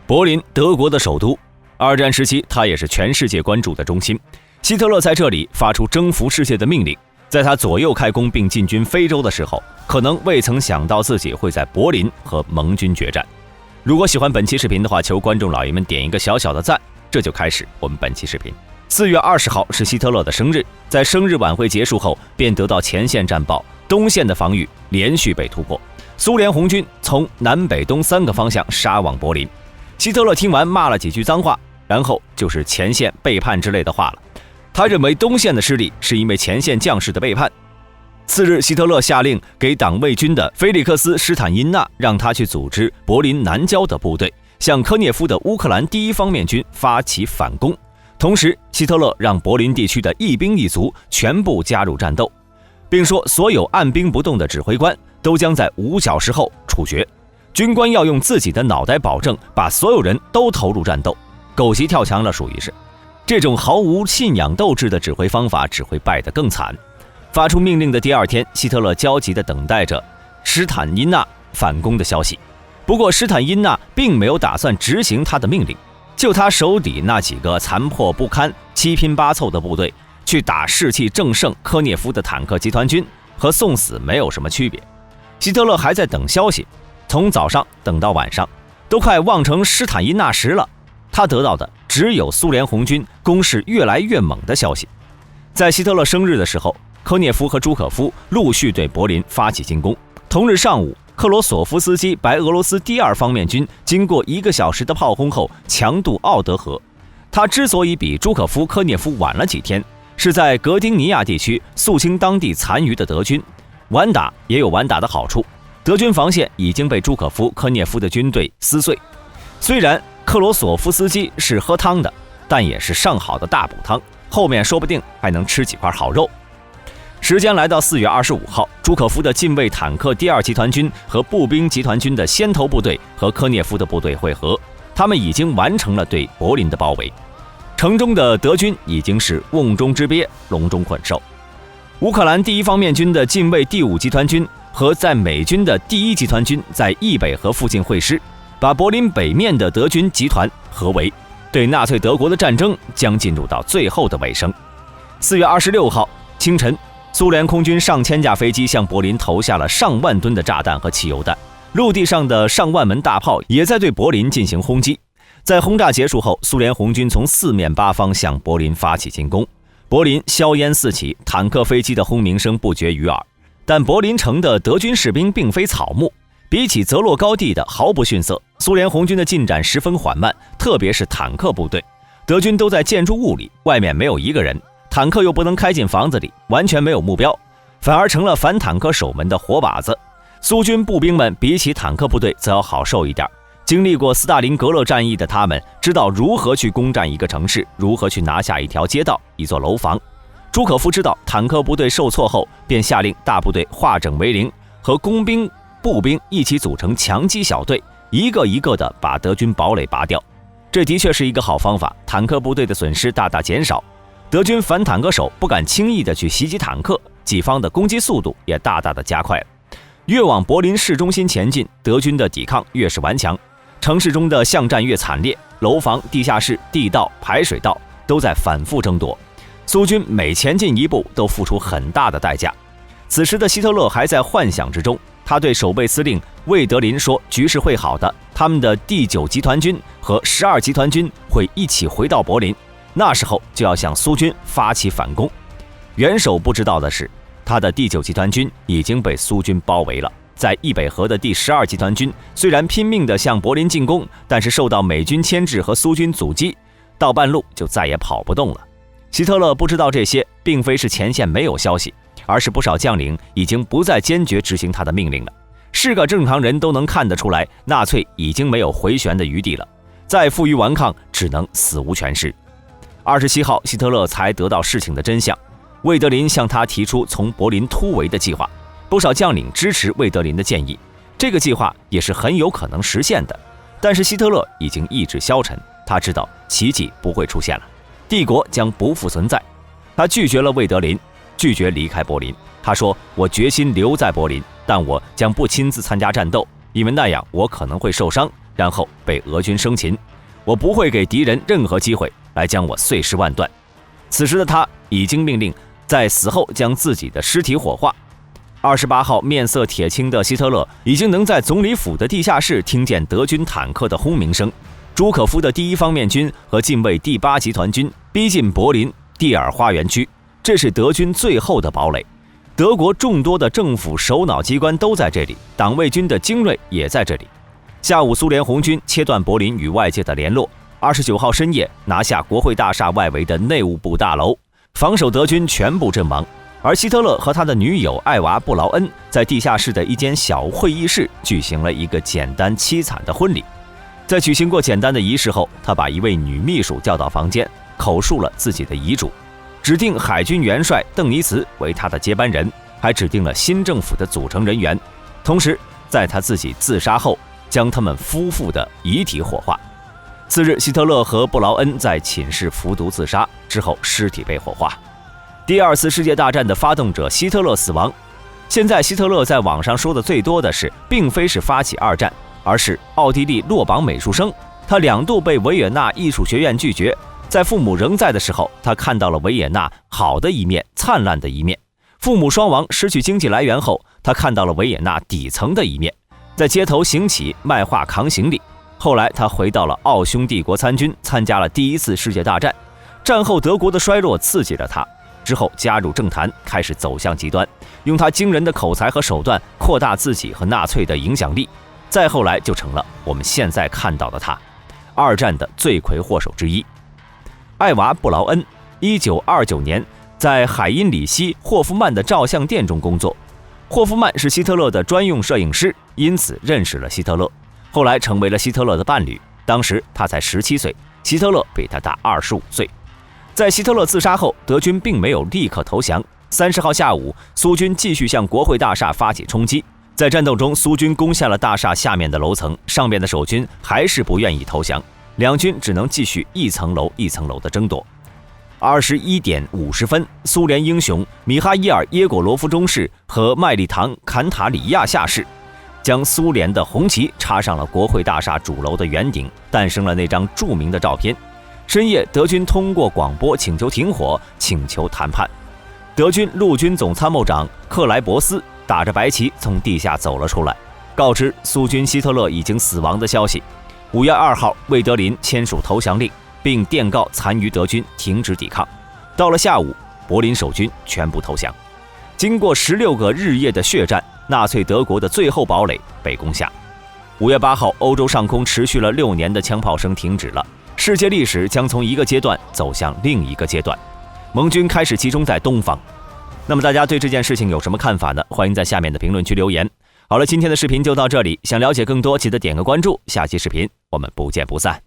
柏林，德国的首都。二战时期，它也是全世界关注的中心。希特勒在这里发出征服世界的命令。在他左右开弓并进军非洲的时候，可能未曾想到自己会在柏林和盟军决战。如果喜欢本期视频的话，求观众老爷们点一个小小的赞。这就开始我们本期视频。4月20号是希特勒的生日，在生日晚会结束后，便得到前线战报，东线的防御连续被突破，苏联红军从南北东3个方向杀往柏林。希特勒听完骂了几句脏话，然后就是前线背叛之类的话了。他认为东线的失利是因为前线将士的背叛。次日，希特勒下令给党卫军的菲利克斯·施坦因纳，让他去组织柏林南郊的部队，向科涅夫的乌克兰第1方面军发起反攻。同时，希特勒让柏林地区的一兵一卒全部加入战斗，并说所有按兵不动的指挥官都将在5小时后处决。军官要用自己的脑袋保证把所有人都投入战斗，狗急跳墙了，属于是。这种毫无信仰斗志的指挥方法只会败得更惨。发出命令的第2天，希特勒焦急地等待着施坦因纳反攻的消息。不过施坦因纳并没有打算执行他的命令，就他手底那几个残破不堪、七拼八凑的部队去打士气正盛科涅夫的坦克集团军，和送死没有什么区别。希特勒还在等消息，从早上等到晚上，都快望成施坦因纳时了。他得到的只有苏联红军攻势越来越猛的消息。在希特勒生日的时候，科涅夫和朱可夫陆续对柏林发起进攻。同日上午，克罗索夫斯基白俄罗斯第2方面军经过1个小时的炮轰后强渡奥德河。他之所以比朱可夫、科涅夫晚了几天，是在格丁尼亚地区肃清当地残余的德军。晚打也有晚打的好处，德军防线已经被朱可夫、科涅夫的军队撕碎。虽然克罗索夫斯基是喝汤的，但也是上好的大补汤，后面说不定还能吃几块好肉。时间来到4月25号，朱可夫的近卫坦克第2集团军和步兵集团军的先头部队和科涅夫的部队会合，他们已经完成了对柏林的包围。城中的德军已经是瓮中之鳖，笼中困兽。乌克兰第1方面军的近卫第5集团军和在美军的第1集团军在易北河附近会师，把柏林北面的德军集团合围，对纳粹德国的战争将进入到最后的尾声。4月26号清晨，苏联空军上千架飞机向柏林投下了上万吨的炸弹和汽油弹，陆地上的上万门大炮也在对柏林进行轰击。在轰炸结束后，苏联红军从4面8方向柏林发起进攻，柏林硝烟四起，坦克飞机的轰鸣声不绝于耳。但柏林城的德军士兵并非草木，比起泽洛高地的毫不逊色。苏联红军的进展十分缓慢，特别是坦克部队，德军都在建筑物里，外面没有一个人，坦克又不能开进房子里，完全没有目标，反而成了反坦克手们的活靶子。苏军步兵们比起坦克部队则要好受一点，经历过斯大林格勒战役的他们知道如何去攻占一个城市，如何去拿下一条街道、一座楼房。朱可夫知道坦克部队受挫后，便下令大部队化整为零，和工兵、步兵一起组成强击小队，一个一个地把德军堡垒拔掉。这的确是一个好方法，坦克部队的损失大大减少，德军反坦克手不敢轻易地去袭击坦克，己方的攻击速度也大大的加快了。越往柏林市中心前进，德军的抵抗越是顽强，城市中的巷战越惨烈，楼房、地下室、地道、排水道都在反复争夺，苏军每前进一步都付出很大的代价。此时的希特勒还在幻想之中，他对守备司令魏德林说，局势会好的，他们的第9集团军和12集团军会一起回到柏林，那时候就要向苏军发起反攻。元首不知道的是，他的第9集团军已经被苏军包围了。在易北河的第12集团军虽然拼命地向柏林进攻，但是受到美军牵制和苏军阻击，到半路就再也跑不动了。希特勒不知道这些，并非是前线没有消息，而是不少将领已经不再坚决执行他的命令了。是个正常人都能看得出来，纳粹已经没有回旋的余地了，再负隅顽抗只能死无全尸。27号，希特勒才得到事情的真相，魏德林向他提出从柏林突围的计划，不少将领支持魏德林的建议，这个计划也是很有可能实现的。但是希特勒已经意志消沉，他知道奇迹不会出现了，帝国将不复存在。他拒绝了魏德林，拒绝离开柏林。他说，我决心留在柏林，但我将不亲自参加战斗，因为那样我可能会受伤，然后被俄军生擒。我不会给敌人任何机会来将我碎尸万段。此时的他已经命令在死后将自己的尸体火化。28号面色铁青的希特勒已经能在总理府的地下室听见德军坦克的轰鸣声。朱可夫的第1方面军和近卫第8集团军逼近柏林蒂尔花园区，这是德军最后的堡垒。德国众多的政府首脑机关都在这里，党卫军的精锐也在这里。下午，苏联红军切断柏林与外界的联络。29号深夜，拿下国会大厦外围的内务部大楼，防守德军全部阵亡。而希特勒和他的女友艾娃·布劳恩在地下室的一间小会议室举行了一个简单凄惨的婚礼。在举行过简单的仪式后，他把一位女秘书叫到房间，口述了自己的遗嘱，指定海军元帅邓尼茨为他的接班人，还指定了新政府的组成人员。同时，在他自己自杀后，将他们夫妇的遗体火化。次日，希特勒和布劳恩在寝室服毒自杀，之后尸体被火化。第2次世界大战的发动者希特勒死亡。现在希特勒在网上说的最多的是，并非是发起2战，而是奥地利落榜美术生。他2度被维也纳艺术学院拒绝，在父母仍在的时候，他看到了维也纳好的一面，灿烂的一面。父母双亡，失去经济来源后，他看到了维也纳底层的一面，在街头行乞卖画扛行李。后来他回到了奥匈帝国参军，参加了第1次世界大战。战后德国的衰落刺激了他，之后加入政坛，开始走向极端，用他惊人的口才和手段扩大自己和纳粹的影响力。再后来就成了我们现在看到的他，2战的罪魁祸首之一。艾娃·布劳恩1929年在海因里希·霍夫曼的照相店中工作。霍夫曼是希特勒的专用摄影师，因此认识了希特勒，后来成为了希特勒的伴侣。当时他才17岁，希特勒比他大25岁。在希特勒自杀后，德军并没有立刻投降。30号下午，苏军继续向国会大厦发起冲击。在战斗中，苏军攻下了大厦下面的楼层，上面的守军还是不愿意投降，两军只能继续一层楼一层楼的争夺。21点50分，苏联英雄米哈伊尔·耶果罗夫中士和麦利唐·坎塔里亚下士将苏联的红旗插上了国会大厦主楼的圆顶，诞生了那张著名的照片。深夜，德军通过广播请求停火，请求谈判。德军陆军总参谋长克莱伯斯打着白旗从地下走了出来，告知苏军希特勒已经死亡的消息。5月2号，魏德林签署投降令，并电告残余德军停止抵抗。到了下午，柏林守军全部投降。经过16个日夜的血战，纳粹德国的最后堡垒被攻下。5月8号，欧洲上空持续了6年的枪炮声停止了，世界历史将从一个阶段走向另一个阶段，盟军开始集中在东方。那么大家对这件事情有什么看法呢？欢迎在下面的评论区留言。好了，今天的视频就到这里，想了解更多记得点个关注，下期视频我们不见不散。